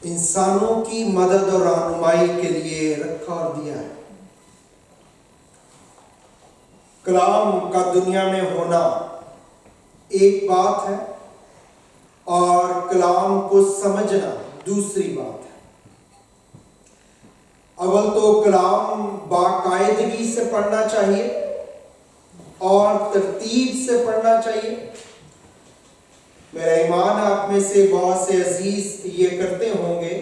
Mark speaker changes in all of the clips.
Speaker 1: انسانوں کی مدد اور رہنمائی کے لیے رکھا اور دیا ہے۔ کلام کا دنیا میں ہونا ایک بات ہے اور کلام کو سمجھنا دوسری بات ہے۔ اول تو کلام باقاعدگی سے پڑھنا چاہیے اور ترتیب سے پڑھنا چاہیے۔ میرا ایمان آپ میں سے بہت سے عزیز یہ کرتے ہوں گے،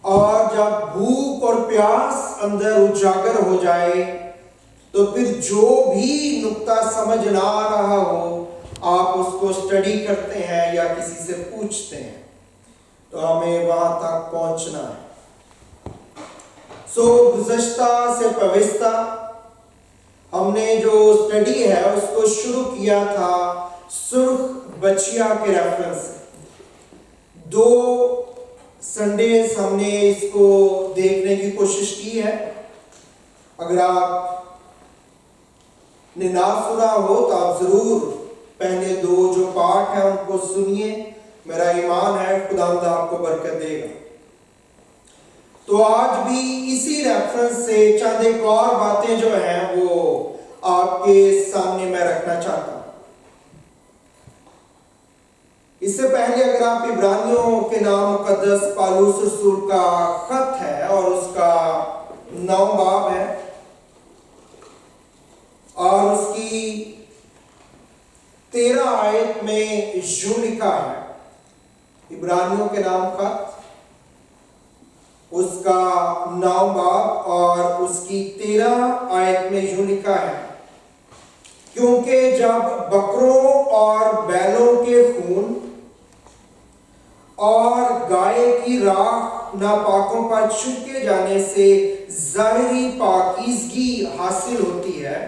Speaker 1: اور جب بھوک اور پیاس اندر اجاگر ہو جائے تو پھر جو بھی نقطہ سمجھ نہ آ رہا ہو آپ اس کو اسٹڈی کرتے ہیں یا کسی سے پوچھتے ہیں، تو ہمیں وہاں تک پہنچنا ہے۔ گزشتہ سے پوستہ ہم نے جو اسٹڈی ہے اس کو شروع کیا تھا سرخ بچیا کے ریفرنس سے۔ 2 سنڈیز ہم نے اس کو دیکھنے کی کوشش کی ہے۔ اگر آپ نے نہ سنا ہو تو آپ ضرور پہلے 2 جو پارٹ ہیں ان کو سنیے۔ میرا ایمان ہے خداوند آپ کو برکت دے گا۔ تو آج بھی اسی ریفرنس سے چند ایک اور باتیں جو ہیں وہ آپ کے سامنے میں رکھنا چاہتا ہوں۔ اس سے پہلے اگر آپ عبرانیوں کے نام مقدس پالوس رسول کا خط ہے اور اس کا 9 باب ہے اور اس کی 13 آیت میں یوں لکھا ہے، عبرانیوں کے نام خط اس کا 9 باب اور اس کی 13 آیت میں یوں لکھا ہے، کیونکہ جب بکروں اور بیلوں کے خون اور گائے کی راکھ ناپاکوں پر چھڑکے جانے سے ظاہری پاکیزگی حاصل ہوتی ہے،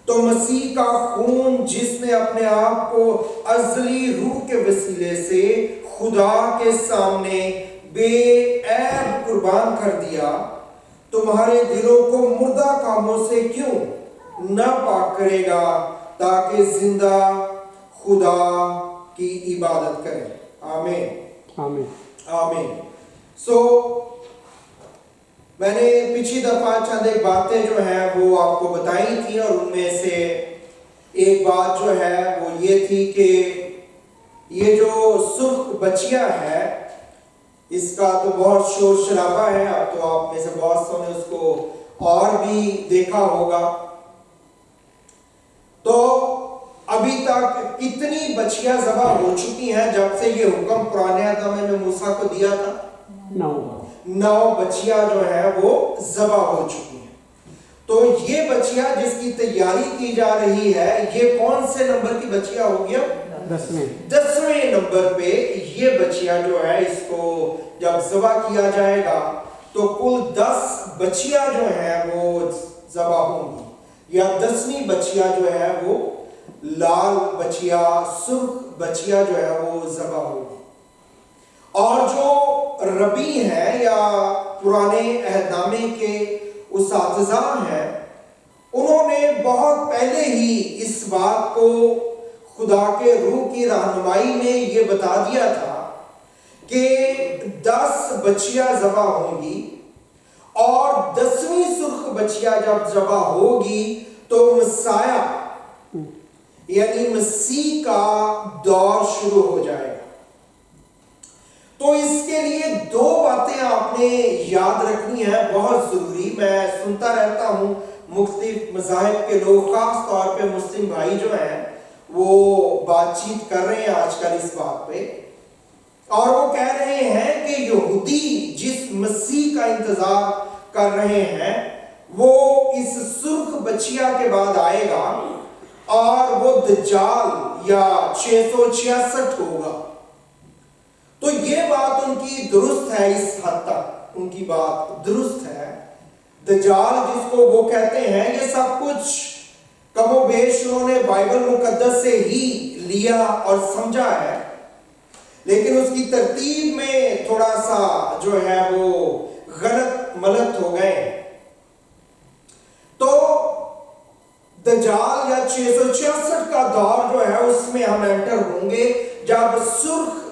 Speaker 1: تو مسیح کا خون جس نے اپنے آپ کو ازلی روح کے وسیلے سے خدا کے سامنے بے عیب قربان کر دیا، تمہارے دلوں کو مردہ کاموں سے کیوں نہ پاک کرے گا تاکہ زندہ خدا کی عبادت کریں۔ آمین
Speaker 2: آمین
Speaker 1: آمین۔ میں نے پچھلی دفعہ چند ایک باتیں جو ہیں وہ آپ کو بتائی تھی، اور ان میں سے ایک بات جو ہے وہ یہ تھی کہ یہ جو سرخ بچیا ہے اس کا تو بہت شور شرابہ ہے، اب تو آپ میں سے بہت سو نے اس کو اور بھی دیکھا ہوگا۔ تو ابھی تک کتنی بچیاں ذبح ہو چکی ہیں جب سے یہ حکم پرانے عہد میں موسیٰ کو دیا تھا؟ 9 بچیاں جو ہیں وہ ذبح ہو چکی ہیں۔ تو یہ بچیا جس کی تیاری کی جا رہی ہے یہ کون سے نمبر کی بچیا ہو گیا؟ 10ویں نمبر پہ یہ بچیا جو ہے اس کو جب ذبح کیا جائے گا تو کل 10 بچیا جو ہیں وہ ذبح ہوں گی، یا 10ویں بچیا جو ہے وہ لال بچیا سرخ بچیا جو ہے وہ ذبح ہوگی۔ اور جو ربی ہیں یا پرانے عہد نامے کے اساتذہ ہیں انہوں نے بہت پہلے ہی اس بات کو خدا کے روح کی رہنمائی میں یہ بتا دیا تھا کہ 10 بچیاں ذبح ہوں گی، اور 10ویں سرخ بچیا جب ذبح ہوگی تو مسیح یعنی مسیح کا دور شروع ہو جائے گا۔ تو اس کے لیے 2 باتیں آپ نے یاد رکھنی ہیں بہت ضروری۔ میں سنتا رہتا ہوں مختلف مذاہب کے لوگ، خاص طور پہ مسلم بھائی جو ہیں وہ بات چیت کر رہے ہیں آج کل اس بات پہ، اور وہ کہہ رہے ہیں کہ یہودی جس مسیح کا انتظار کر رہے ہیں وہ اس سرخ بچیا کے بعد آئے گا اور وہ دجال یا 666 ہوگا۔ تو یہ بات ان کی درست ہے، اس حد تک ان کی بات درست ہے۔ دجال جس کو وہ کہتے ہیں یہ سب کچھ کم و بیش انہوں نے بائبل مقدس سے ہی لیا اور سمجھا ہے، لیکن اس کی ترتیب میں تھوڑا سا جو ہے وہ غلط ملت ہو گئے۔ تو دجال یا 666 کا دور جو ہے اس میں ہم انٹر ہوں گے جب سرخ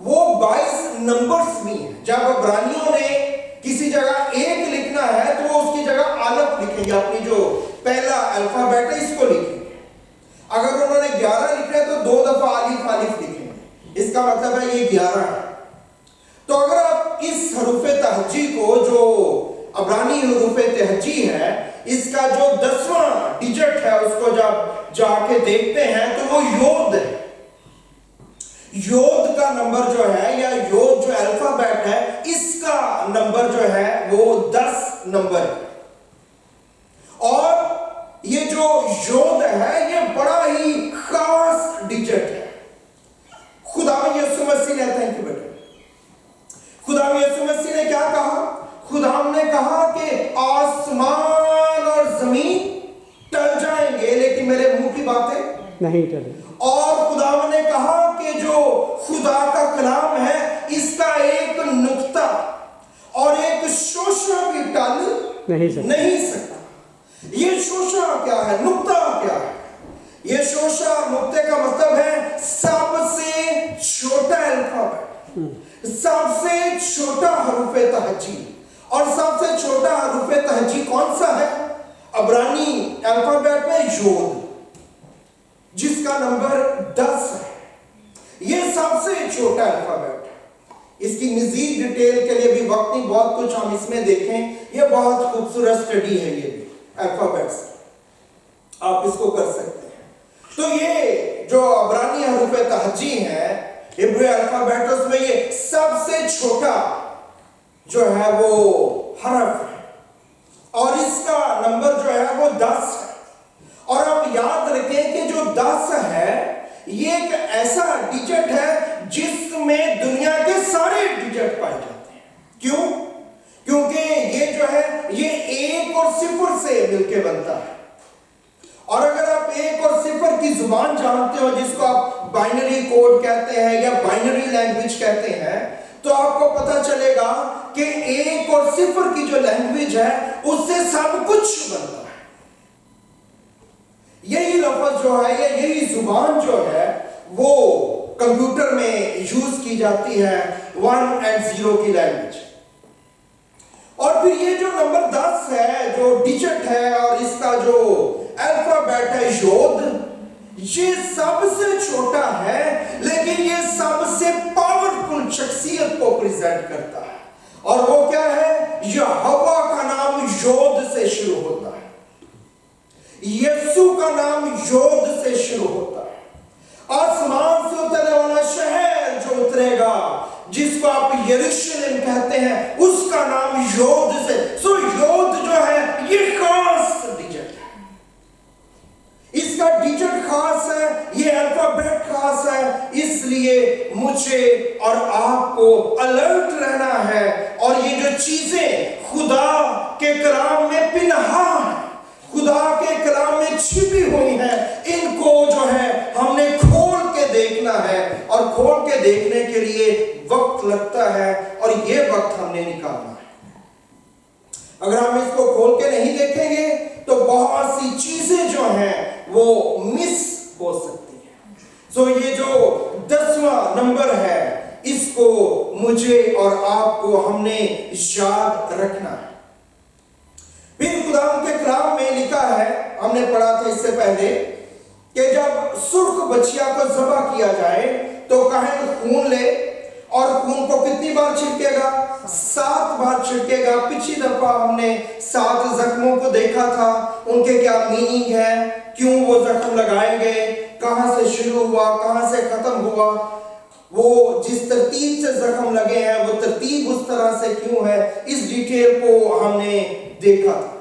Speaker 1: وہ 22 نمبرز بھی ہیں. جب عبرانیوں نے کسی جگہ ایک لکھنا ہے تو وہ اس کی جگہ الف لکھیں گے, اپنی جو پہلا الفابیٹ ہے اس کو لکھیں گے. اگر انہوں نے 11 لکھنا ہے تو 2 دفعہ الف لکھیں گے, اس کا مطلب ہے یہ 11 ہے. تو اگر آپ اس حروف تہجی کو, جو عبرانی حروف تہجی ہے, اس کا جو 10واں ڈیجٹ ہے اس کو جب جا کے دیکھتے ہیں تو وہ یود ہے. یود کا نمبر جو ہے, یا یود جو الفابیٹ ہے, اس کا نمبر جو ہے وہ 10 نمبر ہے. اور یہ جو یود ہے یہ بڑا ہی خاص ڈیجٹ ہے. خداوند یسوع مسیح نے, تھینک یو بیٹا, خداوند یسوع مسیح نے کیا کہا؟ خداوند نے کہا کہ آسمان اور زمین ٹل جائیں گے لیکن میرے منہ کی باتیں نہیں ٹلیں. اور خداوند نے کہا کہ جو خدا کا کلام ہے اس کا ایک نقطہ اور ایک شوشہ بھی ٹل نہیں سکتا. یہ شوشہ کیا ہے؟ نقطہ کیا ہے؟ یہ شوشہ نقطے کا مطلب ہے سب سے چھوٹا الفابیٹ, سب سے چھوٹا حروف تہجی. اور سب سے چھوٹا حروف تہجی کون سا ہے عبرانی الفابیٹ میں؟ یود, جس کا نمبر 10 ہے. یہ سب سے چھوٹا الفابیٹ ہے. اس کی مزید ڈیٹیل کے لیے بھی وقت نہیں, بہت کچھ ہم اس میں دیکھیں. یہ بہت خوبصورت سٹڈی ہے, یہ بھی الفابیٹس آپ اس کو کر سکتے ہیں. تو یہ جو عبرانی حروف تہجی ہے ہبرو الفابیٹس میں, یہ سب سے چھوٹا جو ہے وہ حرف ہے اور اس کا نمبر جو ہے وہ 10 ہے. اور آپ یاد رکھیں کہ جو 10 ہے یہ ایک ایسا ڈیجٹ ہے جس میں دنیا کے سارے ڈیجٹ پائے جاتے ہیں. کیوں؟ کیونکہ یہ جو ہے یہ 1 اور 0 سے مل کے بنتا ہے. اور اگر آپ 1 اور 0 کی زبان جانتے ہو, جس کو آپ بائنری کوڈ کہتے ہیں یا بائنری لینگویج کہتے ہیں, تو آپ کو پتا چلے گا کہ 1 اور 0 کی جو لینگویج ہے اس سے سب کچھ بنتا ہے. یہی لفظ جو ہے یا یہی زبان جو ہے وہ کمپیوٹر میں یوز کی جاتی ہے 1 اور 0 کی لینگویج. اور پھر یہ جو نمبر 10 ہے جو ڈیجٹ ہے اور اس کا جو الفابیٹ ہے یود, یہ سب سے چھوٹا ہے لیکن یہ سب سے پاورفل شخصیت کو پریزنٹ کرتا ہے. اور وہ کیا ہے؟ یہوہ کا نام یود سے شروع ہوتا ہے, یسوع کا نام یود سے شروع ہوتا ہے. آسمان سے اترنے والا شہر جو اترے گا, جس کو آپ یروشلم کہتے ہیں, اس کا نام یود سے. سو یود جو ہے یہ خاص ڈیجٹ ہے, اس کا ڈیجٹ خاص ہے, یہ الفابیٹ خاص ہے. اس لیے مجھے اور آپ کو الرٹ رہنا ہے. اور یہ جو چیزیں خدا کے کلام میں پنہاں ہیں, خدا کے کلام میں چھپی ہوئی ہیں, ان کو جو ہے ہم نے کھول کے دیکھنا ہے. اور کھول کے دیکھنے کے لیے وقت لگتا ہے اور یہ وقت ہم نے نکالنا ہے. اگر ہم اس کو کھول کے نہیں دیکھیں گے تو بہت سی چیزیں جو ہیں وہ مس ہو سکتی ہیں. سو یہ جو 10واں نمبر ہے اس کو مجھے اور آپ کو ہم نے یاد رکھنا ہے. پھر خدا کے کلام میں لکھا ہے, ہم نے پڑھا تھا اس سے پہلے, کہ جب سرخ بچیا کو ذبح کیا جائے تو کاہن خون لے اور خون کو کتنی بار چھڑکے گا؟ 7 بار چھڑکے گا. پچھلی دفعہ ہم نے 7 زخموں کو دیکھا تھا, ان کے کیا میننگ ہے, کیوں وہ زخم لگائے گئے, کہاں سے شروع ہوا, کہاں سے ختم ہوا, وہ جس ترتیب سے زخم لگے ہیں وہ ترتیب اس طرح سے کیوں ہے, اس ڈیٹیل کو ہم نے دیکھا تھا.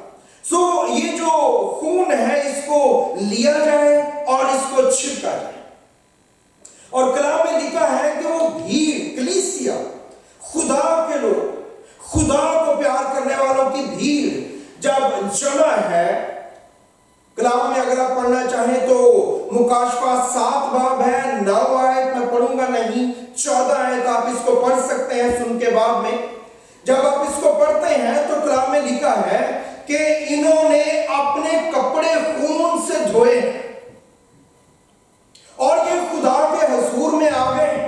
Speaker 1: سو یہ جو خون ہے اس کو لیا جائے اور اس کو چھڑکا جائے. اور کلام میں لکھا ہے کہ وہ بھیڑ, کلیسیا, خدا کے لوگ, خدا کو پیار کرنے والوں کی بھیڑ جب جمع ہے, کلام میں اگر آپ پڑھنا چاہیں تو مکاشفہ 7 باب ہے, 9 آیت میں پڑھوں گا نہیں, 14 آیت آپ اس کو پڑھ سکتے ہیں سن کے باب میں. جب آپ اس کو پڑھتے ہیں تو کلام میں لکھا ہے کہ انہوں نے اپنے کپڑے خون سے دھوئے اور یہ خدا کے حضور میں آ گئے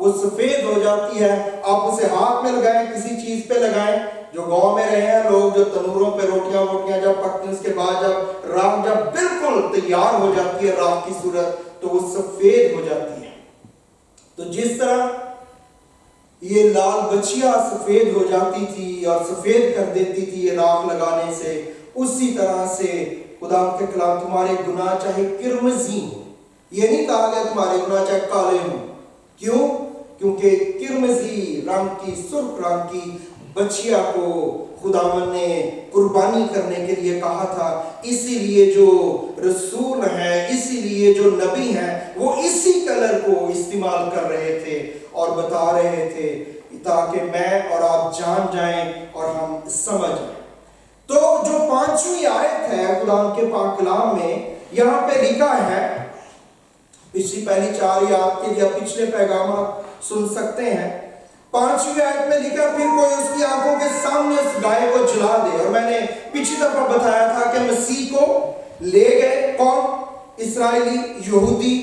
Speaker 1: وہ سفید ہو جاتی ہے. آپ اسے ہاتھ میں لگائیں, کسی چیز پہ لگائیں, جو گاؤں میں رہے ہیں لوگ, جو تنوروں پہ روٹیاں جب پکتی ہیں, اس کے بعد جب راکھ جب بالکل تیار ہو جاتی ہے راکھ کی صورت, تو وہ سفید ہو جاتی ہے. تو جس طرح یہ لال بچیا سفید ہو جاتی تھی اور سفید کر دیتی تھی یہ راکھ لگانے سے, اسی طرح سے خدا کے کلام تمہارے گناہ چاہے کرمزی ہوں, یہ نہیں کہا گیا تمہارے گناہ چاہے کالے ہوں. کیوں؟ کیونکہ کرمزی رنگ کی, سرخ رنگ کی بچیا کو خداوند نے قربانی کرنے کے لیے کہا تھا. اسی لیے جو رسول ہیں, اسی لیے جو نبی ہیں, وہ اسی کلر کو استعمال کر رہے تھے اور بتا رہے تھے تاکہ میں اور آپ جان جائیں اور ہم سمجھ جائیں. تو جو 5ویں آیت ہے خداوند کے پاک کلام میں, یہاں پہ لکھا ہے, پچھلی پہلی 4 آیات کے لیے پچھلے پیغامات سن سکتے ہیں. 5ویں آیت میں لکھا, پھر کوئی اس کی آنکھوں کے سامنے اس گائے کو جلا دے. اور میں نے پچھلی دفعہ بتایا تھا کہ مسیح کو لے گئے کون؟ اسرائیلی یہودی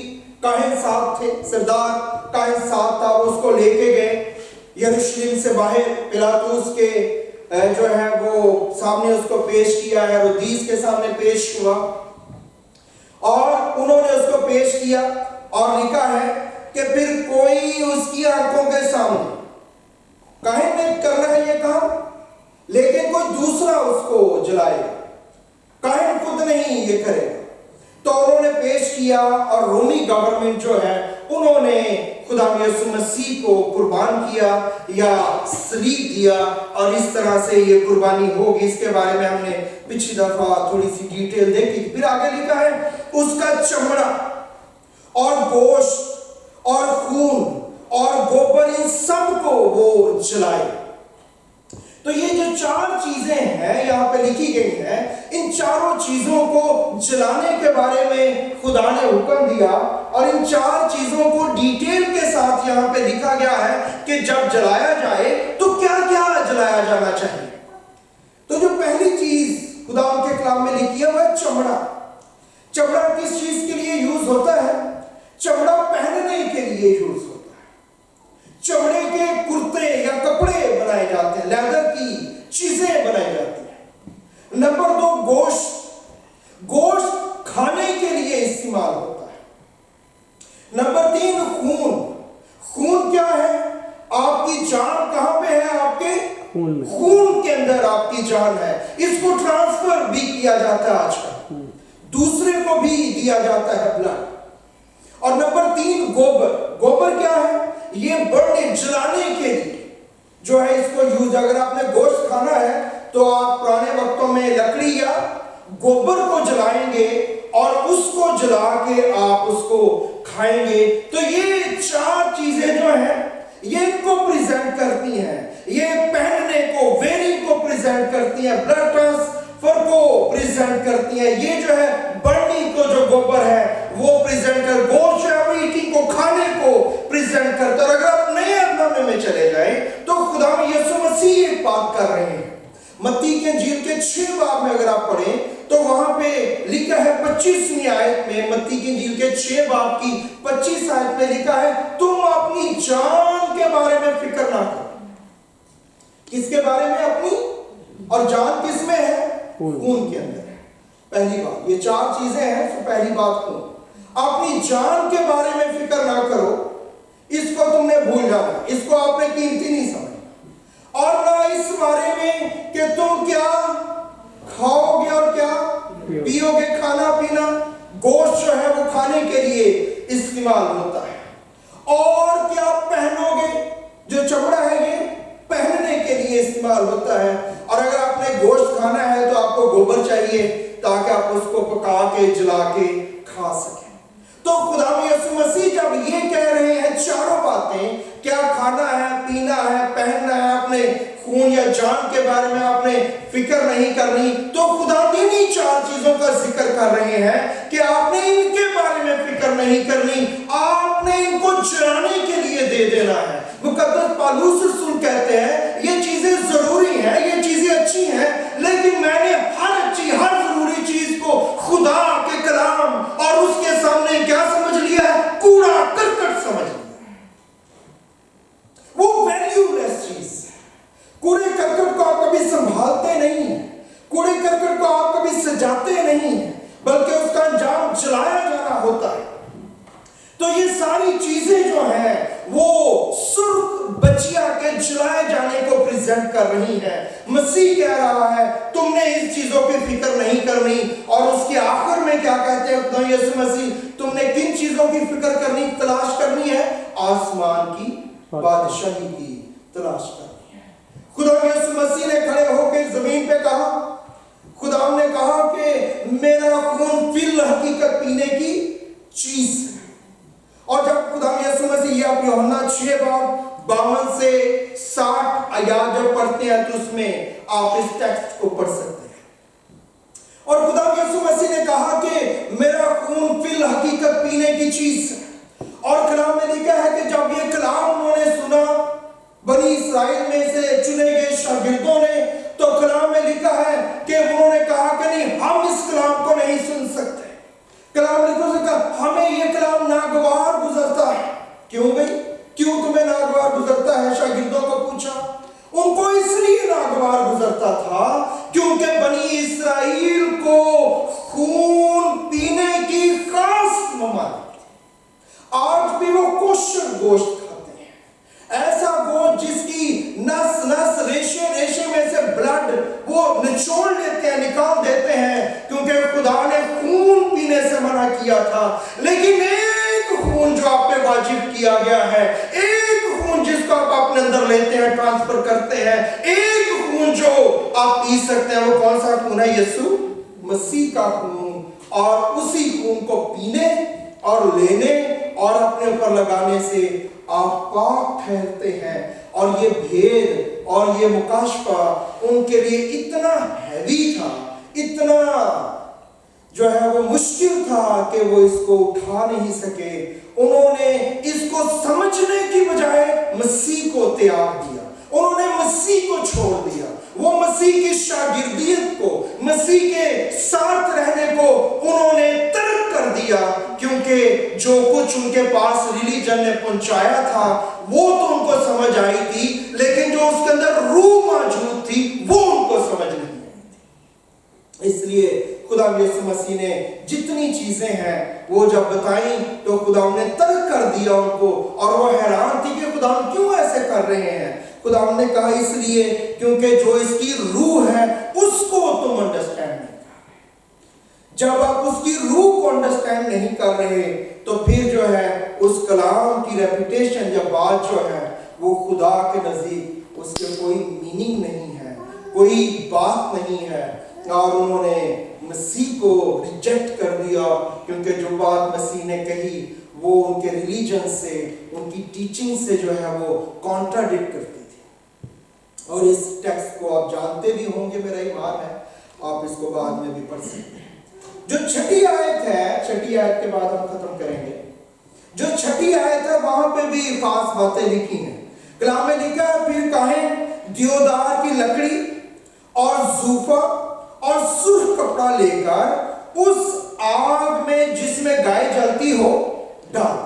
Speaker 1: کاہن صاحب تھے, سردار کاہن صاحب تھا, وہ اس کو لے کے گئے یروشلم سے باہر. پلاطوس کے جو ہے وہ سامنے اس کو پیش کیا, ہیرودیس کے سامنے پیش ہوا, اور انہوں نے اس کو پیش کیا. اور لکھا ہے کہ پھر کوئی اس کی آنکھوں کے سامنے, کاہن نے کرنا ہے یہ کام, لیکن کوئی دوسرا اس کو جلائے, کاہن خود نہیں یہ کرے. تو انہوں نے پیش کیا, اور رومی گورنمنٹ جو ہے انہوں نے خدا یسوع مسیح کو قربان کیا یا صلیب دیا, اور اس طرح سے یہ قربانی ہوگی. اس کے بارے میں ہم نے پچھلی دفعہ تھوڑی سی ڈیٹیل دیکھی. پھر آگے لکھا ہے اس کا چمڑا اور گوشت اور خون اور گوبر, ان سب کو وہ جلائے. تو یہ جو 4 چیزیں ہیں یہاں پہ لکھی گئی ہیں, ان چاروں چیزوں کو جلانے کے بارے میں خدا نے حکم دیا, اور ان 4 چیزوں کو ڈیٹیل کے ساتھ یہاں پہ لکھا گیا ہے کہ جب جلایا جائے تو کیا کیا جلایا جانا چاہیے. تو جو پہلی چیز خدا کے کلام میں لکھی ہے وہ ہے چمڑا. چمڑا کس چیز کے لیے یوز ہوتا ہے؟ چمڑا پہننے کے لیے یوز ہوتا ہے. چمڑے کے کرتے یا کپڑے بنائے جاتے ہیں, لیدر کی چیزیں بنائی جاتی ہیں. نمبر 2 گوشت, گوشت کھانے کے لیے استعمال ہوتا ہے. نمبر 3 خون, خون کیا ہے؟ آپ کی جان کہاں پہ ہے؟ آپ کے خون کے اندر آپ کی جان ہے. اس کو ٹرانسفر بھی کیا جاتا ہے آج کل, دوسرے کو بھی دیا جاتا ہے بلڈ. اور نمبر 3 گوبر, گوبر کیا ہے؟ یہ برنے, جلانے کے لیے جو ہے اس کو یوز. اگر آپ نے گوشت کھانا ہے تو آپ پرانے وقتوں میں لکڑی یا گوبر کو جلائیں گے اور اس کو جلا کے آپ اس کو کھائیں گے. تو یہ 4 چیزیں جو ہیں یہ ان کو پریزنٹ کرتی ہیں, یہ پہننے کو, ویئرنگ کو پریزنٹ کرتی ہیں, بلڈ ٹرانسفر کو پریزنٹ کرتی ہیں. یہ جو ہے برننگ کو, جو گوبر ہے وہ پریزنٹ کر, گوشت جو ہے وہ ایٹنگ کو, کھانے کو پریزنٹ کرتا ہے. اور اگر آپ نئے عہد میں چلے جائیں تو خدا یسوع مسیح ایک بات کر رہے ہیں. متی کے انجیل کے 6 باب میں اگر آپ پڑھیں تو وہاں پہ لکھا ہے 25ویں آیت میں, متی کے انجیل کے 6 باب کی 25 آیت میں لکھا ہے, تم اپنی جان کے بارے میں فکر نہ کرو. کس کے بارے میں؟ اپنی. اور جان کس میں ہے؟ خون کے اندر ہے. پہلی بات, یہ 4 چیزیں ہیں. تو پہلی بات خون. اپنی جان کے بارے میں فکر نہ کرو, اس کو تم نے بھول جانا, اس کو آپ نے قیمتی نہیں سمجھا. اور نہ اس بارے میں کہ تم کیا کھاؤ گے اور کیا پیو گے. کھانا پینا, گوشت جو ہے وہ کھانے کے لیے استعمال ہوتا ہے. اور کیا پہنو گے, جو چمڑا ہے یہ پہننے کے لیے استعمال ہوتا ہے. اور اگر آپ نے گوشت کھانا ہے تو آپ کو گوبر چاہیے تاکہ آپ اس کو پکا کے جلا کے کھا سکیں. تو خدا یسوع مسیح جب یہ کہہ رہے ہیں 4 باتیں, کیا کھانا ہے, پینا ہے, پہننا ہے, اپنے خون یا جان کے بارے میں آپ نے فکر نہیں کرنی, تو خدا انہی 4 چیزوں کا ذکر کر رہے ہیں کہ آپ نے ان کے بارے میں فکر نہیں کرنی, آپ نے ان کو جلانے کے لیے دے دینا ہے. مقدس پالوس رسول کہتے ہیں یہ چیزیں ضروری ہیں, یہ چیزیں اچھی ہیں, لیکن میں نے ہر اچھی, ہر ضروری چیز کو خدا کے کلام اور اس کے سامنے کیا سمجھ لیا ہے؟ کوڑا کرکٹ سمجھ لیا. ہوتا ہے. تو یہ ساری چیزیں جو ہیں وہ سرخ بچیا کے جلائے جانے کو پریزنٹ کر رہی ہیں. مسیح کہہ رہا ہے تم نے اس چیزوں کی فکر نہیں کرنی. اور اس کے آخر میں کیا کہتے ہیں خدا یسوع مسیح, تم نے کن چیزوں کی فکر کرنی, تلاش کرنی ہے؟ آسمان کی بادشاہی کی تلاش کرنی ہے. خدا یسوع مسیح نے کھڑے ہو کے زمین پہ کہا, خدا نے کہا کہ میرا خون فی الحقیقت پینے کی چیز ہے. اور جب خدا یسوع مسیح یہ آپ یوحنا 6:52 سے 60 آیات جب پڑھتے ہیں تو اس میں آپ اس ٹیکسٹ کو پڑھ سکتے ہیں. اور خدا یسوع مسیح نے کہا کہ میرا خون فی الحقیقت پینے کی چیز ہے. اور کلام میں لکھا ہے کہ جب یہ کلام انہوں نے سنا بنی اسرائیل میں سے چنے گئے شاگردوں نے, تو کلام میں لکھا ہے کہ انہوں نے کہا کہ نہیں, ہم اس کلام کو نہیں سن سکتے. کلام لکھو سے کہا ہمیں یہ کلام ناگوار گزرتا ہے. کیوں بھئی, کیوں تمہیں ناگوار گزرتا ہے؟ شاگردوں کو پوچھا. ان کو اس لیے ناگوار گزرتا تھا کیونکہ بنی اسرائیل کو خون پینے کی خاص ممانعت تھی. آج بھی وہ کوشر گوشت کھاتے ہیں, ایسا گوشت جس کی نس نس ریشے ریشے میں سے بلڈ وہ نچوڑ لیتے ہیں, نکال دیتے ہیں, کیونکہ خدا نے خون پینے سے منع کیا تھا. لیکن ایک خون جو آپ پہ واجب کیا گیا ہے, ایک خون جس کو آپ اپنے اندر لیتے ہیں, ٹرانسفر کرتے ہیں, ایک خون جو آپ پی سکتے ہیں, وہ کون سا خون ہے؟ یسوع مسیح کا خون. اور اسی خون کو پینے اور لینے اور اپنے اوپر لگانے سے آپ پاک ٹھہرتے ہیں. اور یہ بھید اور یہ مکاشفہ ان کے لیے اتنا ہیوی تھا, اتنا جو ہے وہ مشکل تھا کہ وہ اس کو اٹھا نہیں سکے. انہوں نے اس کو سمجھنے کی بجائے مسیح کو تیاگ دیا, انہوں نے مسیح کو چھوڑ دیا. وہ مسیح کی شاگردیت کو, مسیح کے ساتھ رہنے کو انہوں نے ترک کر دیا, کیونکہ جو کچھ ان کے پاس ریلیجن نے پہنچایا تھا وہ تو ان کو سمجھ آئی تھی, لیکن جو اس کے اندر روح موجود تھی وہ ان کو سمجھ نہیں آئی تھی. اس لیے خدا یسوع مسیح نے جتنی چیزیں ہیں وہ جب بتائیں تو خدا نے ترک کر دیا ان کو, اور وہ حیران تھی کہ خدا کیوں ایسے کر رہے ہیں. خدا نے کہا اس لیے کیونکہ جو اس کی روح ہے اس کو تم انڈرسٹینڈ نہیں کر رہے. جب آپ اس کی روح کو انڈرسٹینڈ نہیں کر رہے تو پھر جو ہے اس کلام کی ریپیٹیشن یا بات جو ہے وہ خدا کے نزدیک اس کے کوئی میننگ نہیں ہے, کوئی بات نہیں ہے. اور انہوں نے مسیح کو ریجیکٹ کر دیا, کیونکہ جو بات مسیح نے کہی وہ ان کے ریلیجن سے, ان کی ٹیچنگ سے جو ہے وہ کانٹراڈکٹ کرتی تھی. اور اس ٹیکسٹ کو آپ جانتے بھی ہوں گے, میرا ایمان ہے, آپ اس کو بعد میں بھی پڑھ سکتے ہیں. جو چھٹی آیت ہے, چھٹی آیت کے بعد ہم ختم کریں گے, جو چھٹی آیت ہے وہاں پہ بھی خاص باتیں لکھی ہیں. کلام میں لکھا ہے پھر کہیں دیودار کی لکڑی اور زوفا اور سرخ کپڑا لے کر اس آگ میں جس میں گائے جلتی ہو ڈال.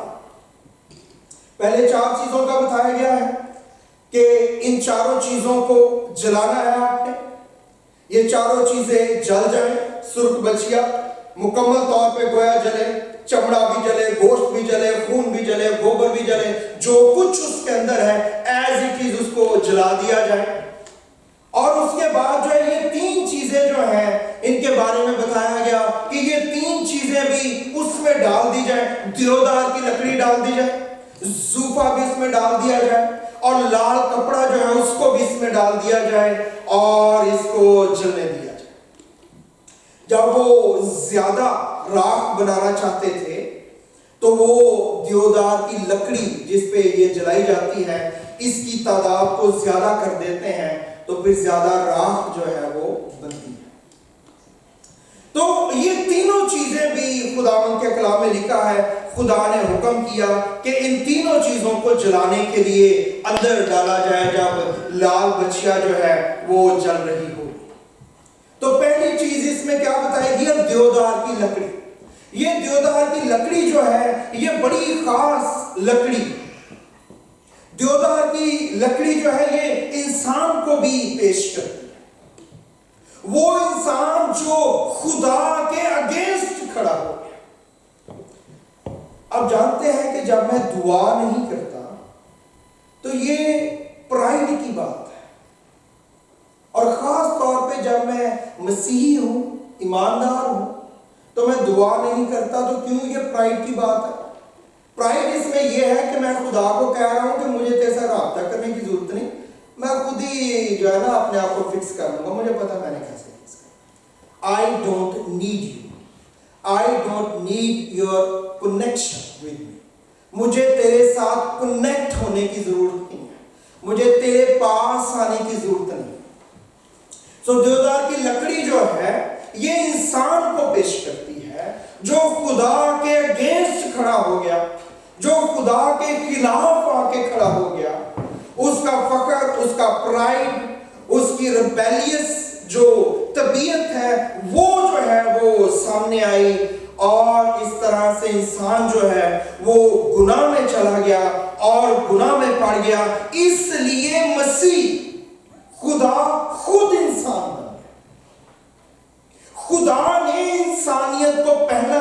Speaker 1: پہلے 4 چیزوں کا بتایا گیا ہے کہ ان چاروں چیزوں کو جلانا ہے آپ نے. یہ چاروں چیزیں جل جائیں. سرخ بچیا مکمل طور پہ گویا جلے, چمڑا بھی جلے, گوشت بھی جلے, خون بھی جلے, گوبر بھی جلے, جو کچھ اس کے اندر ہے ایز اٹ از اس کو جلا دیا جائے. اور اس کے بعد جو ہے یہ 3 چیزیں جو ہیں ان کے بارے میں بتایا گیا کہ یہ 3 چیزیں بھی اس میں ڈال دی جائیں. دیودار کی لکڑی ڈال دی جائے, زوفا بھی اس میں ڈال دیا جائے, اور لال کپڑا جو ہے اس کو بھی اس میں ڈال دیا جائے اور اس کو جلنے دیا جائے. جب وہ زیادہ راکھ بنانا چاہتے تھے تو وہ دیودار کی لکڑی جس پہ یہ جلائی جاتی ہے اس کی تعداد کو زیادہ کر دیتے ہیں, تو پھر زیادہ راکھ جو ہے وہ بنتی ہے. تو یہ تینوں چیزیں بھی خداوند کے کلام میں لکھا ہے, خدا نے حکم کیا کہ ان تینوں چیزوں کو جلانے کے لیے اندر ڈالا جائے جب لال بچیا جو ہے وہ جل رہی ہو. تو پہلی چیز اس میں کیا بتائی گئی؟ دیودار کی لکڑی. یہ دیودار کی لکڑی جو ہے یہ بڑی خاص لکڑی. دیودار کی لکڑی جو ہے یہ انسان کو بھی پیش کرتی ہے. وہ انسان جو خدا کے اگینسٹ کھڑا ہو گیا, آپ جانتے ہیں کہ جب میں دعا نہیں کرتا تو یہ پرائڈ کی بات ہے، اور خاص طور پہ جب میں مسیحی ہوں، ایماندار ہوں، تو میں دعا نہیں کرتا تو کیوں؟ یہ پرائڈ کی بات ہے۔ پرائڈ اس میں یہ ہے کہ میں خدا کو کہہ رہا ہوں کہ مجھے تیسا رابطہ کرنے کی ضرورت نہیں، میں خود ہی جو ہے نا اپنے آپ کو فکس کر لوں گا، مجھے پتا میں نے کیسے فکس کرنا۔ I don't need you. I don't need your connection with me. مجھے تیرے ساتھ کنیکٹ ہونے کی ضرورت نہیں ہے، مجھے تیرے پاس آنے کی ضرورت نہیں ہے۔ دیودار کی لکڑی جو ہے یہ انسان کو پیش کرتی ہے جو خدا کے اگینسٹ کھڑا ہو گیا، جو خدا کے خلاف آ کے کھڑا ہو گیا۔ اس کا فخر، اس کا پرائڈ، اس کی ریبیلیس جو طبیعت ہے وہ جو ہے وہ سامنے آئی، اور اس طرح سے انسان جو ہے وہ گناہ میں چلا گیا اور گناہ میں پڑ گیا۔ اس لیے مسیح خدا خود انسان بن گیا۔ خدا نے انسانیت کو پہنا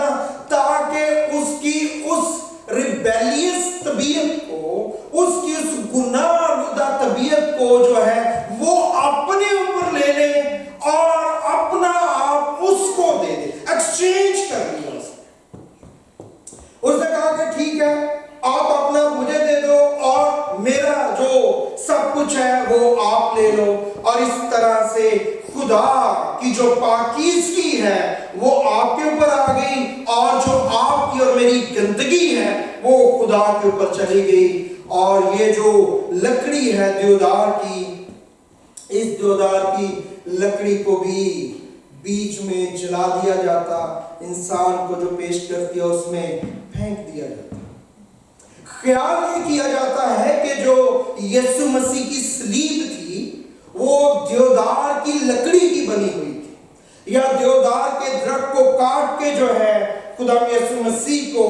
Speaker 1: تاکہ اس کی اس ریبیلیس طبیعت کو، اس کی اس گناہ آلودہ طبیعت کو جو ہے وہ اپنے اوپر لے لے اور اپنا آپ اس کو دے دے، ایکسچینج کر لیا۔ اس نے کہا کہ ٹھیک ہے، آپ اپنا مجھے دے دو اور میرا جو سب کچھ ہے وہ آپ لے لو، اور اس طرح سے خدا کی جو پاکیزگی ہے وہ آپ کے اوپر آ گئی، اور جو آپ کی اور میری گندگی ہے وہ خدا کے اوپر چلی گئی۔ اور یہ جو لکڑی ہے دیودار کی، اس دیودار کی لکڑی کو بھی بیچ میں جلا دیا جاتا، انسان کو جو پیش کرتی ہے اس میں پھینک دیا جاتا۔ خیال یہ کیا جاتا ہے کہ جو یسوع مسیح کی صلیب تھی وہ دیودار کی لکڑی کی بنی ہوئی تھی، یا دیودار کے درخت کو کاٹ کے جو ہے خدا یسوع مسیح کو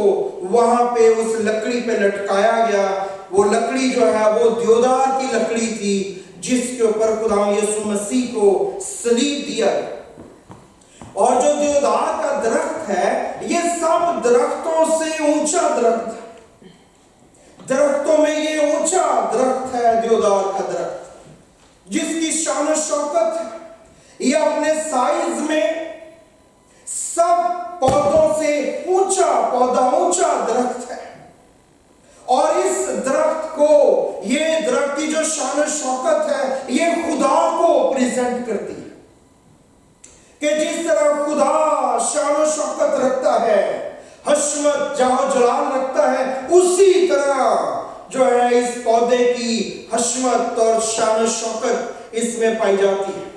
Speaker 1: وہاں پہ اس لکڑی پہ لٹکایا گیا۔ وہ لکڑی جو ہے وہ دیودار کی لکڑی تھی جس کے اوپر خدا یسوع مسیح کو صلیب دیا گیا۔ اور جو دیودار کا درخت ہے یہ سب درختوں سے اونچا درخت ہے، درختوں میں یہ اونچا درخت ہے دیودار کا درخت، جس کی شان و شوکت ہے یہ اپنے سائز میں سب پودوں سے اونچا پودا، اونچا درخت ہے۔ اور اس درخت کو، یہ درخت کی جو شان و شوکت ہے یہ خدا کو پریزنٹ کرتی ہے، کہ جس طرح خدا شان و شوکت رکھتا ہے، حشمت جاہ و جلال رکھتا ہے، اسی طرح جو ہے اس پودے کی حشمت اور شان و شوکت اس میں پائی جاتی ہے۔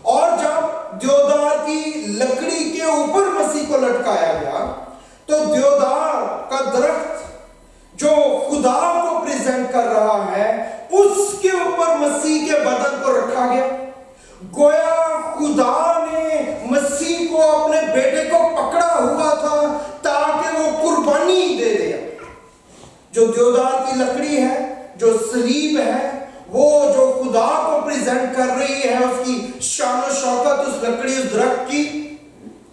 Speaker 1: اور جب دیودار کی لکڑی کے اوپر مسیح کو لٹکایا گیا تو دیودار کا درخت جو خدا کو پریزنٹ کر رہا ہے اس کے اوپر مسیح کے بدن کو رکھا گیا، گویا خدا نے مسیح کو اپنے بیٹے کو پکڑا ہوا تھا تاکہ وہ قربانی دے دے۔ جو دیودار کی لکڑی ہے، جو صلیب ہے، وہ جو خدا کو پریزنٹ کر رہی ہے، اس کی شان و شوکت، اس لکڑی، اس درخت کی،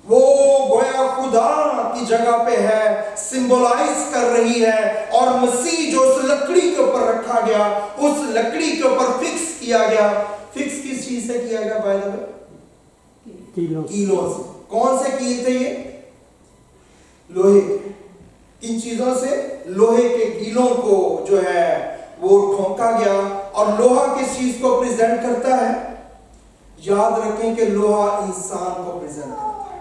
Speaker 1: وہ گویا خدا کی جگہ پہ ہے، سمبولائز کر رہی ہے۔ اور مسیح جو اس لکڑی کے اوپر رکھا گیا، اس لکڑی کے اوپر فکس کیا گیا۔ فکس کس چیز سے کیا گیا؟ بائی دا وے کیلوں سے۔ کون سے کیل تھے یہ؟ لوہے کے۔ کن چیزوں سے؟ لوہے کے کیلوں کو جو ہے وہ ٹھونکا گیا۔ اور لوہا کس چیز کو پریزنٹ کرتا ہے؟ یاد رکھیں کہ لوہا انسان کو پریزنٹ کرتا ہے۔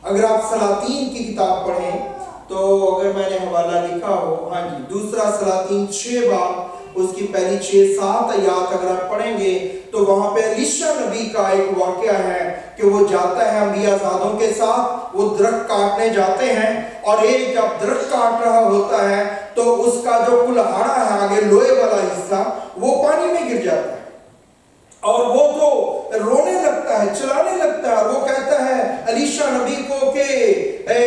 Speaker 1: اگر آپ سلاطین کی کتاب پڑھیں تو اگر میں نے حوالہ لکھا ہو، ہاں جی، دوسرا سلاطین 6 باب اس کی پہلی 6-7 آیات اگر آپ پڑھیں گے تو وہاں پہ الیشا نبی کا ایک واقعہ ہے کہ وہ جاتا ہے انبیاء زادوں کے ساتھ، وہ درخت کاٹنے جاتے ہیں، اور ایک جب درخت کاٹ رہا ہوتا ہے تو اس کا جو کلہاڑا ہے آگے لوہے والا حصہ وہ پانی میں گر جاتا ہے، اور وہ تو رونے لگتا ہے، چلانے لگتا ہے، اور وہ کہتا ہے الیشا نبی کو کہ اے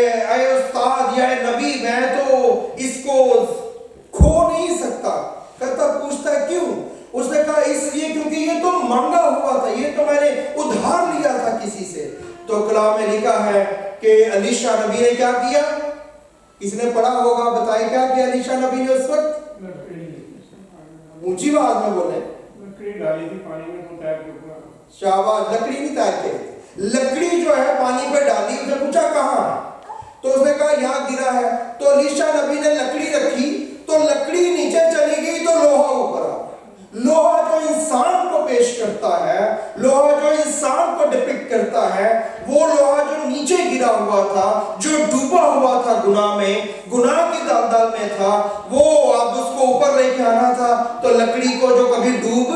Speaker 1: استاد یا اے نبی، میں تو اس کو کھو نہیں سکتا۔ کہتا پوچھتا ہے کیوں؟ اس نے کہا اس لیے کیونکہ یہ تو مانگا ہوا تھا، یہ تو میں نے ادھار لیا تھا کسی سے۔ تو کلام میں لکھا ہے کہ الیشا نبی نے کیا کیا کسی نے پڑھا ہوگا؟ بتائیں کیا کہ الیشا نبی نے اس وقت اونچی آواز میں بولے
Speaker 2: لکڑی ڈالی تھی پانی میں تو تیر کے اوپر.
Speaker 1: شاباش. لکڑی نہیں تیر کے لکڑی جو ہے پانی پہ ڈالی. اس نے پوچھا کہاں ہے؟ تو اس نے کہا یہاں گرا ہے. تو الیشا نبی نے لکڑی رکھی تو لکڑی نیچے چلی گئی تو لوہا اوپر آ. لوہا جو انسان کو پیش کرتا ہے، لوہا جو انسان کو ڈپکٹ کرتا ہے، وہ لوہا جو نیچے گرا ہوا تھا، جو ڈوبا ہوا تھا گناہ میں، گناہ کی دلدل میں تھا، وہ اب اس کو اوپر لے کے آنا تھا. تو لکڑی کو جو کبھی ڈوب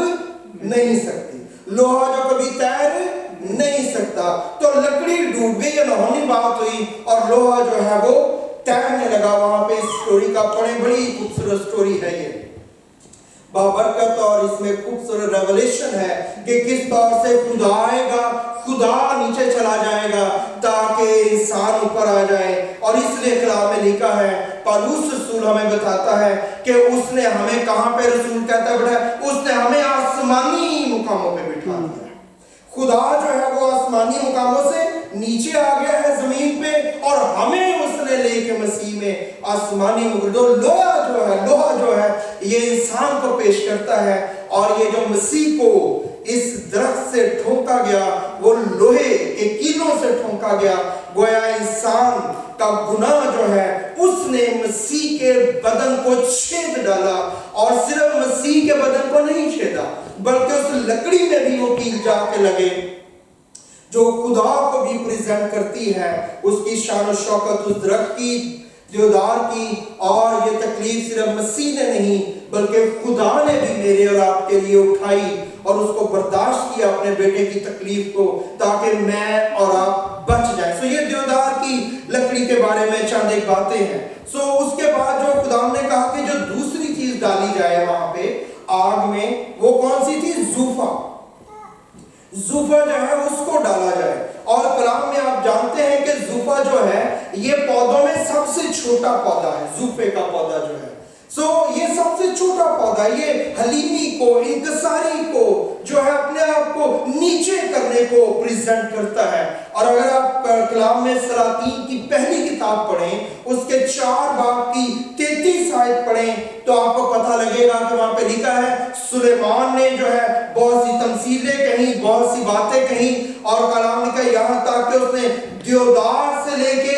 Speaker 1: نہیں سکتی، لوہا جو کبھی تیر نہیں سکتا، تو لکڑی ڈوب گئی. انہونی بات ہوئی اور لوہا جو ہے وہ تیرنے لگا. وہاں پہ اس سٹوری کا پڑھیں، بڑی خوبصورت سٹوری ہے یہ، بابرکت، اور اس میں خوبصورت ریولیشن ہے کہ کس طور سے خدا آئے گا، خدا نیچے چلا جائے گا تاکہ انسان اوپر آ جائے. اور اس لیے کلام میں لکھا ہے، پالوس رسول ہمیں بتاتا ہے کہ اس نے ہمیں کہاں پہ، رسول کہتا ہے بیٹا اس نے ہمیں آسمانی مقاموں پہ بٹھا دیا. خدا جو ہے وہ آسمانی مقاموں سے نیچے آ گیا ہے زمین پہ، اور ہمیں اس نے لے کے مسیح میں آسمانی مقاموں. لوہا جو ہے یہ انسان کو پیش کرتا ہے، اور یہ جو مسیح کو اس درخت سے ٹھونکا گیا، وہ لوہے کے کیلوں سے ٹھونکا گیا. گویا انسان کا گناہ جو ہے اس نے مسیح کے بدن کو چھید ڈالا، اور صرف مسیح کے بدن کو نہیں چھیدا بلکہ اس لکڑی میں بھی وہ کیل جا کے لگے جو خدا کو بھی پریزنٹ کرتی ہے، اس کی شان و شوکت، اس درخت کی، دیودار کی. اور یہ تکلیف صرف مسیح نے نہیں بلکہ خدا نے بھی میرے اور آپ کے لیے اٹھائی، اور اس کو برداشت کیا اپنے بیٹے کی تکلیف کو، تاکہ میں اور آپ بچ جائیں. سو یہ دیودار کی لکڑی کے بارے میں چند ایک باتیں ہیں. سو اس کے بعد جو خدا نے کہا کہ جو دوسری چیز ڈالی جائے وہاں پہ آگ میں، وہ کون سی تھی؟ زوفا. زوفا جو ہے اس کو ڈالا جائے. اور کلام میں آپ جانتے ہیں کہ زوفا جو ہے یہ پودوں میں سب سے چھوٹا پودا ہے. زوفے کا پودا جو ہے، سو یہ سب سے چھوٹا پودا، یہ حلیمی کو، انکساری کو، جو ہے اپنے آپ کو نیچے کرنے کو پریزنٹ کرتا ہے. اور اگر آپ کلام میں سلاطین کی پہلی کتاب پڑھیں، اس کے 4 باب کی 33 آیت پڑھیں، تو آپ کو پتہ لگے گا کہ وہاں پہ لکھا ہے سلیمان نے جو ہے بہت سی تمثیلیں کہیں، بہت سی باتیں کہیں، اور کلام لکھا ہے یہاں تک کہ اس نے دیودار سے لے کے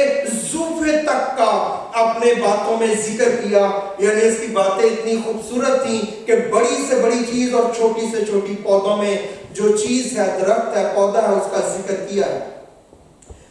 Speaker 1: زوفے تک کا اپنے باتوں میں ذکر کیا. یعنی اس کی باتیں اتنی خوبصورت تھیں کہ بڑی سے بڑی چیز اور چھوٹی سے چھوٹی پودوں میں جو چیز ہے، درخت ہے، پودا ہے، اس کا ذکر کیا ہے.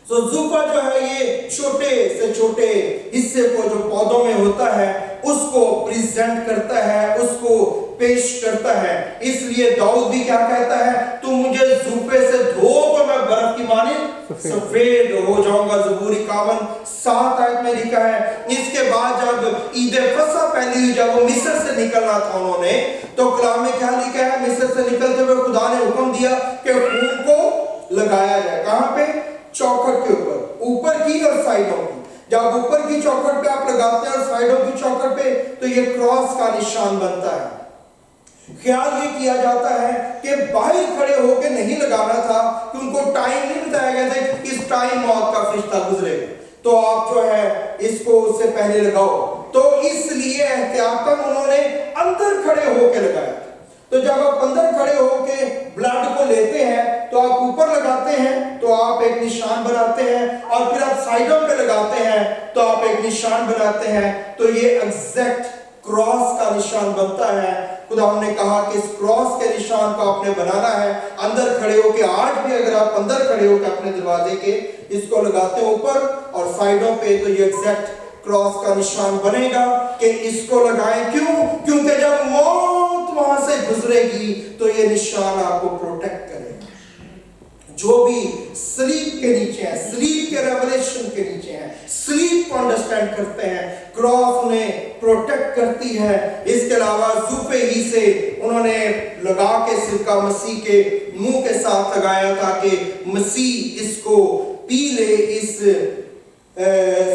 Speaker 1: سو زوفا جو ہے یہ چھوٹے سے چھوٹے حصے کو جو پودوں میں ہوتا ہے اس کو پریزنٹ کرتا ہے، اس کو پیش کرتا ہے. اس لیے داؤد بھی کیا کہتا ہے؟ تو مجھے زوفے سے دھو تو میں برف کی مانند سفید ہو جاؤں گا. زبور 51:7 آیت میں لکھا ہے. اس کے بعد جب عید فصح پہلی ہوئی، جب وہ مصر سے نکلنا تھا انہوں نے، تو کلام میں کیا لکھا ہے؟ مصر سے نکلتے ہوئے خدا نے حکم دیا کہ خون کو لگایا جائے. کہاں پہ؟ چوکھٹ کے اوپر کی اور سائڈوں کی. جب اوپر کی چوکھٹ پہ آپ لگاتے ہیں اور سائڈوں کی چوکھٹ پہ، تو یہ کراس کا نشان بنتا ہے. خیال یہ کیا جاتا ہے کہ باہر کھڑے ہو کے نہیں لگانا تھا، کہ ان کو ٹائم نہیں بتایا گیا تھا کہ اس ٹائم موت کا فرشتہ گزرے گا، تو آپ جو ہے اس کو اس سے پہلے لگاؤ. تو اس لیے احتیاطاً انہوں نے اندر کھڑے ہو کے لگایا. تو جب آپ اندر کھڑے ہو کے بلڈ کو لیتے ہیں تو آپ اوپر لگاتے ہیں تو آپ ایک نشان بناتے ہیں، اور پھر آپ سائڈوں پہ لگاتے ہیں تو آپ ایک نشان بناتے ہیں. تو یہ ایگزیکٹ کراس کا نشان بنتا ہے. خدا نے کہا کہ اس کراس کے نشان کو آپ نے بنانا ہے اندر کھڑے ہو کے. آج بھی اگر آپ اندر کھڑے ہو کے اپنے دروازے کے اس کو لگاتے ہیں اوپر اور سائڈوں پہ، تو یہ ایگزیکٹ کراس کا نشان بنے گا کہ اس کو لگائیں. کیوں؟ کیونکہ جب موت وہاں سے گزرے گی تو یہ نشان آپ کو پروٹیکٹ کرے گا. جو بھی سلیب کے نیچے ہیں، سلیب کے ریولیشن کے نیچے ہیں، سلیب کو انڈرسٹینڈ کرتے ہیں، کراس انہیں پروٹیکٹ کرتی ہے. اس کے علاوہ زوفے ہی سے انہوں نے لگا کے سرکہ مسیح کے منہ کے ساتھ لگایا تاکہ مسیح اس کو پی لے، اس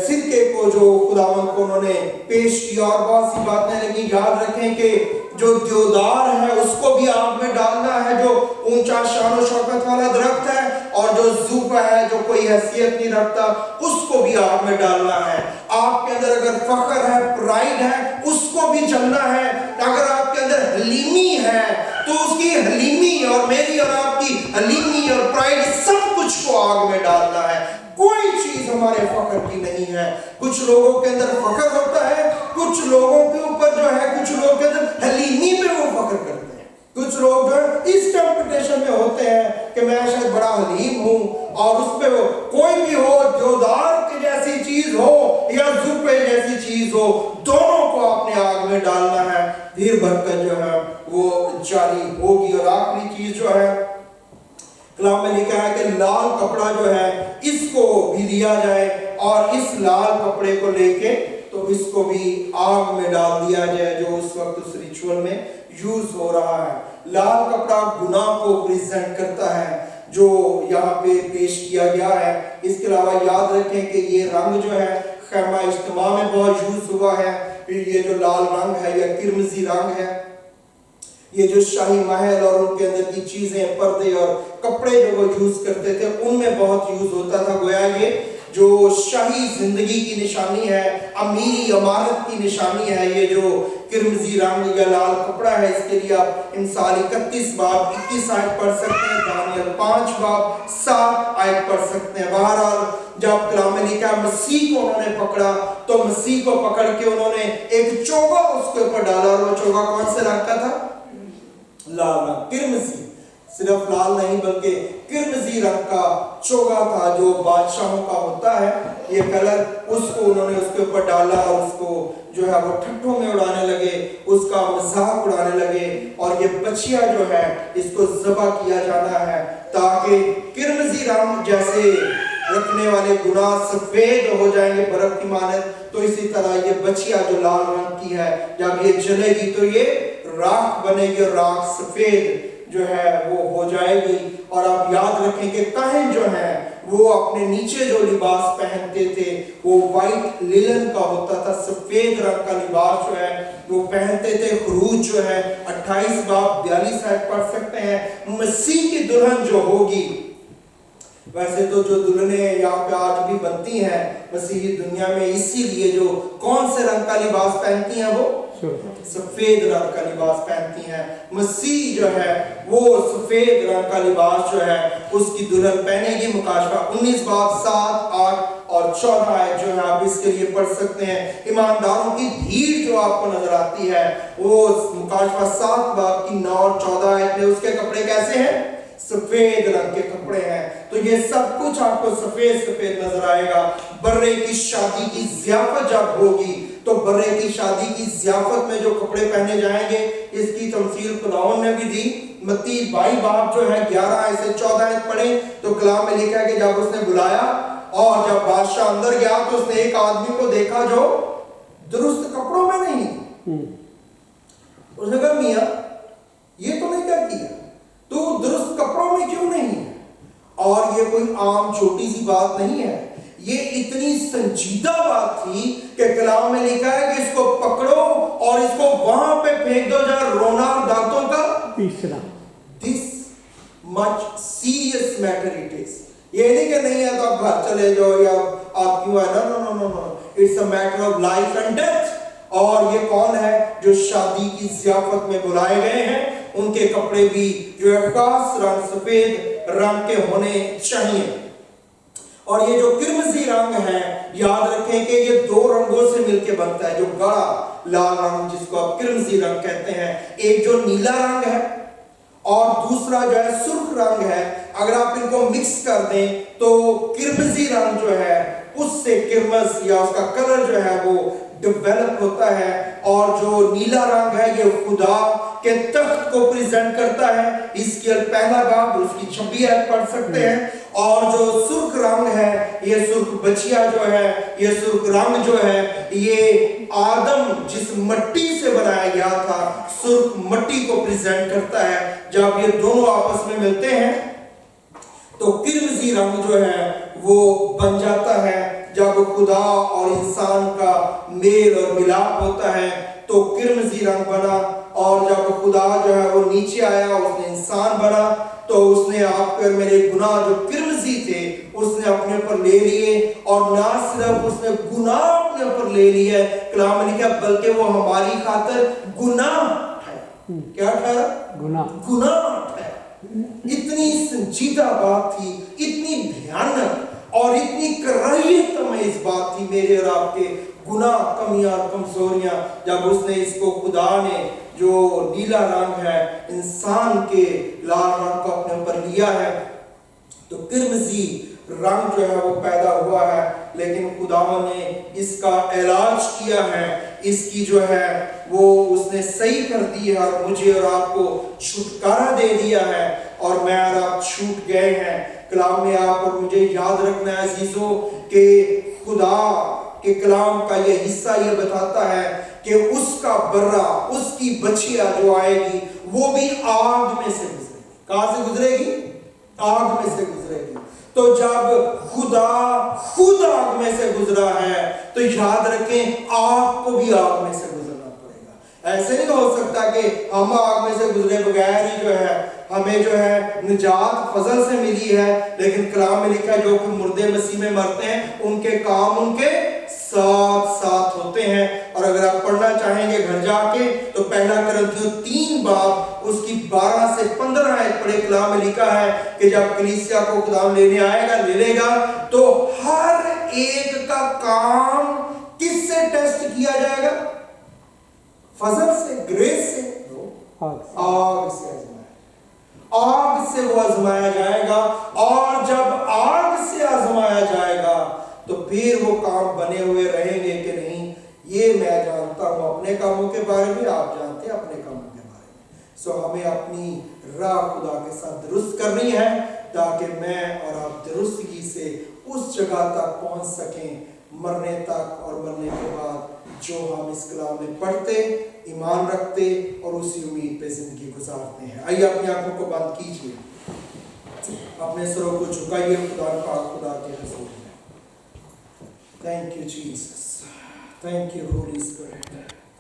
Speaker 1: سرکے کو جو خداوند کو انہوں نے پیش کیا. اور بہت سی باتیں لگی. یاد رکھیں کہ جو دیودار ہے اس کو بھی آگ میں ڈالنا ہے، جو اونچا شان و شوکت والا درخت ہے اور جو زوفہ ہے جو کوئی حیثیت نہیں رکھتا اس کو بھی آگ میں ڈالنا ہے. آپ کے اندر اگر فخر ہے، پرائیڈ ہے، اس کو بھی جلنا ہے. اگر آپ کے اندر حلیمی ہے تو اس کی حلیمی اور میری اور آپ کی حلیمی اور پرائیڈ سب کچھ کو آگ میں ڈالنا ہے. کوئی چیز ہمارے فخر کی نہیں ہے. کچھ لوگوں کے اندر فخر ہوتا ہے، کچھ لوگوں کے اوپر جو ہے، کچھ لوگوں کے اندر حلیمی پہ وہ فخر کرتے ہیں. کچھ لوگ جو ہے اس کمپٹیشن میں ہوتے ہیں کہ میں شاید بڑا حلیم ہوں، اور اس پہ وہ کوئی بھی ہو، دیودار کی جیسی چیز ہو یا زوفے جیسی چیز ہو، دونوں کو آپ نے آگ میں ڈالنا ہے. پھر برکت جو ہے وہ جاری ہوگی. اور آخری چیز جو ہے کلام میں لکھا ہے کہ لال کپڑا جو ہے اس کو بھی لیا جائے، اور اس لال کپڑے کو لے کے تو اس کو بھی آگ میں ڈال دیا جائے جو اس وقت اس ریچول میں یوز ہو رہا ہے. لال کپڑا گناہ کو پریزنٹ کرتا ہے جو یہاں پہ پیش کیا گیا ہے. اس کے علاوہ یاد رکھیں کہ یہ رنگ جو ہے خیمہ اجتماع میں بہت یوز ہوا ہے. یہ جو لال رنگ ہے یہ کرمزی رنگ ہے. یہ جو شاہی محل اور ان کے اندر کی چیزیں، پردے اور کپڑے جو وہ یوز کرتے تھے ان میں بہت یوز ہوتا تھا. گویا یہ جو شاہی زندگی کی نشانی ہے، امیری امارت کی نشانی ہے. یہ جو کرمزی رنگ یا لال کپڑا ہے، اس کے لیے آپ امثال 31 باب 21 آیت پڑھ سکتے ہیں، دانیل 5 باب 7 آیت پڑھ سکتے ہیں. بہرحال جب کلام میں لکھا مسیح کو انہوں نے پکڑا تو مسیح کو پکڑ کے انہوں نے ایک چوگا اس کے اوپر ڈالا، اور وہ چوگا کون سے رنگ کا تھا؟ لال رنگ، کرمزی. صرف لال نہیں بلکہ کرمزی رنگ کا چوگا تھا جو بادشاہوں کا ہوتا ہے یہ کلر. اس کو انہوں نے اس کے اوپر ڈالا اور اس کو جو ہے وہ ٹھٹھوں میں اڑانے لگے، اس کا مذاق اڑانے لگے. اور یہ بچیا جو ہے اس کو ذبح کیا جانا ہے تاکہ کرمزی رنگ جیسے رکھنے والے گناہ سفید ہو جائیں گے برف کی مانند، تو اسی طرح یہ بچیا جو لال رنگ کی ہے جب یہ جلے گی تو یہ راکھ بنے گی، اور راکھ سفید جو ہے وہ ہو جائے گی. اور آپ یاد رکھیں کہ کاہن جو ہیں وہ اپنے نیچے جو لباس پہنتے تھے وہ وائٹ لینن کا ہوتا تھا، سفید رنگ کا لباس جو ہے وہ پہنتے تھے. خروج جو ہے 28 باب 42 آیت پڑھ سکتے ہیں. مسیح کی دلہن جو ہوگی، ویسے تو جو دلہنیں یہاں پہ آج بھی بنتی ہیں مسیحی دنیا میں، اسی لیے جو کون سے رنگ کا لباس پہنتی ہیں؟ وہ سفید رنگ کا لباس پہنتی ہیں. مسیح جو ہے وہ سفید رنگ کا لباس جو ہے اس کی دلہن پہنے گی. مکاشفہ 19 باب 7 8 اور 14 آیت جو ہے آپ اس کے لیے پڑھ سکتے ہیں. ایمانداروں کی بھیڑ جو آپ کو نظر آتی ہے وہ مکاشفہ 7 باب کی 9 اور 14 آیت میں اس کے کپڑے کیسے ہیں؟ سفید رنگ کے کپڑے ہیں. تو یہ سب کچھ آپ کو سفید سفید نظر آئے گا. برے کی شادی کی ضیافت جب ہوگی تو برے کی شادی کی ضیافت میں جو کپڑے پہنے جائیں گے اس کی تمثیل خداوند نے بھی دی. متی 22 باب جو ہے 11 سے 14 آیت پڑھیں تو کلام میں لکھا ہے کہ جب اس نے بلایا اور جب بادشاہ اندر گیا تو اس نے ایک آدمی کو دیکھا جو درست کپڑوں میں نہیں. اس نے کہا میاں یہ تو نہیں کیا کیا، تو درست کپڑوں میں کیوں نہیں ہے؟ اور یہ کوئی عام چھوٹی سی بات نہیں ہے، یہ اتنی سنجیدہ بات تھی کہ کلام میں لکھا ہے کہ اس کو پکڑو اور اس کو وہاں پہ پھینک دو جہاں رونا اور دانتوں کا پیسنا. This much serious matter it is. یہ نہیں کہ نہیں ہے تو آپ گھر چلے جاؤ یا آپ کیوں ہے. no. It's a matter of life and death. اور یہ کون ہے جو شادی کی ضیافت میں بلائے گئے ہیں؟ ان کے کپڑے بھی جو ہے خاص رنگ سفید رنگ کے ہونے چاہیے. اور یہ جو کرمزی رنگ ہے یاد رکھیں کہ یہ 2 رنگوں سے مل کے بنتا ہے. جو گاڑا لال رنگ جس کو آپ کرمزی رنگ کہتے ہیں، ایک جو نیلا رنگ ہے اور دوسرا جو ہے سرخ رنگ ہے. اگر آپ ان کو مکس کر دیں تو کرمزی رنگ جو ہے اس سے کرمز یا اس کا کلر جو ہے وہ ڈیولپ ہوتا ہے. اور جو نیلا رنگ ہے یہ خدا کے تخت کو پریزنٹ کرتا ہے. اس کی 1 باب اس کی 26 آیت پڑھ سکتے ہیں. اور جو سرخ رنگ ہے یہ سرخ بچیا جو ہے، یہ سرخ رنگ جو ہے یہ آدم جس مٹی سے بنایا گیا تھا سرخ مٹی کو پریزنٹ کرتا ہے. جب یہ دونوں آپس میں ملتے ہیں تو کرمزی رنگ جو ہے وہ بن جاتا ہے. جب خدا اور انسان کا میل اور ملاپ ہوتا ہے تو کرمزی رنگ بنا. اور جب خدا جو ہے وہ نیچے آیا, اس نے انسان بنا, تو اس نے آپ پر میرے گناہ جو کرمزی تھے اس نے اپنے پر لے لیے, اور نہ صرف اس نے گناہ اپنے پر لے لیے, کلام میں لکھا بلکہ وہ ہماری خاطر گناہ ہے. کیا ٹھہرا؟ گناہ ہے. اتنی سنجیدہ بات تھی, اتنی بھیانک اور اتنی کراہیت اس بات تھی میرے اور آپ کے گناہ, کمیاں, کمزوریاں. جب اس نے اس کو, خدا نے جو نیلا رنگ ہے انسان کے لال رنگ کو اپنے اوپر لیا ہے, تو کرمزی رنگ جو ہے وہ پیدا ہوا ہے. لیکن خدا نے اس کا علاج کیا ہے, اس کی جو ہے وہ اس نے صحیح کر دی ہے, اور مجھے اور آپ کو چھٹکارا دے دیا ہے, اور میں اور آپ چھوٹ گئے ہیں. کلام میں آپ اور مجھے یاد رکھنا ہے عزیزو کہ خدا کے کلام کا یہ حصہ یہ بتاتا ہے کہ اس کا برہ, اس کی بچیا جو آئے گی وہ بھی آگ میں سے گزرے گی. کہاں سے گزرے گی؟ آگ میں سے گزرے گی. تو جب خدا خود آگ میں سے گزرا ہے تو یاد رکھیں آپ کو بھی آگ میں سے گزرنا پڑے گا. ایسے نہیں ہو سکتا کہ ہم آگ میں سے گزرے بغیر ہی جو ہے ہمیں جو ہے نجات فضل سے ملی ہے. لیکن کلام میں لکھا ہے جو کہ مردے مسیح میں مرتے ہیں ان کے کام ان کے ساتھ ساتھ ہوتے ہیں. اور اگر آپ پڑھنا چاہیں گے گھر جا کے تو پہلا کرنتھیوں 3 باب اس کی 12 سے 15 آیت پڑھے. کلام میں لکھا ہے کہ جب کلیسیا کو خدا لینے آئے گا, لے لے گا, تو ہر ایک کا کام کس سے ٹیسٹ کیا جائے گا؟ فضل سے, گریس سے, آگ سے. آگ سے وہ آزمایا جائے گا, اور جب آگ سے آزمایا جائے گا تو پھر وہ کام بنے ہوئے رہیں گے کہ نہیں, یہ میں جانتا ہوں اپنے کاموں کے بارے میں, آپ جانتے ہیں اپنے کاموں کے بارے میں. سو ہمیں اپنی راہ خدا کے ساتھ درست کرنی ہے تاکہ میں اور آپ درستگی سے اس جگہ تک پہنچ سکیں, مرنے تک, اور مرنے کے بعد جو ہم اس کلام میں پڑھتے, ایمان رکھتے اور اسی امید پہ زندگی گزارتے ہیں. آئیے اپنی آنکھوں کو بند کیجئے, اپنے سروں کو جھکائیے خدا پاک خدا کے حضور میں. Thank you Jesus. Thank you Holy Spirit.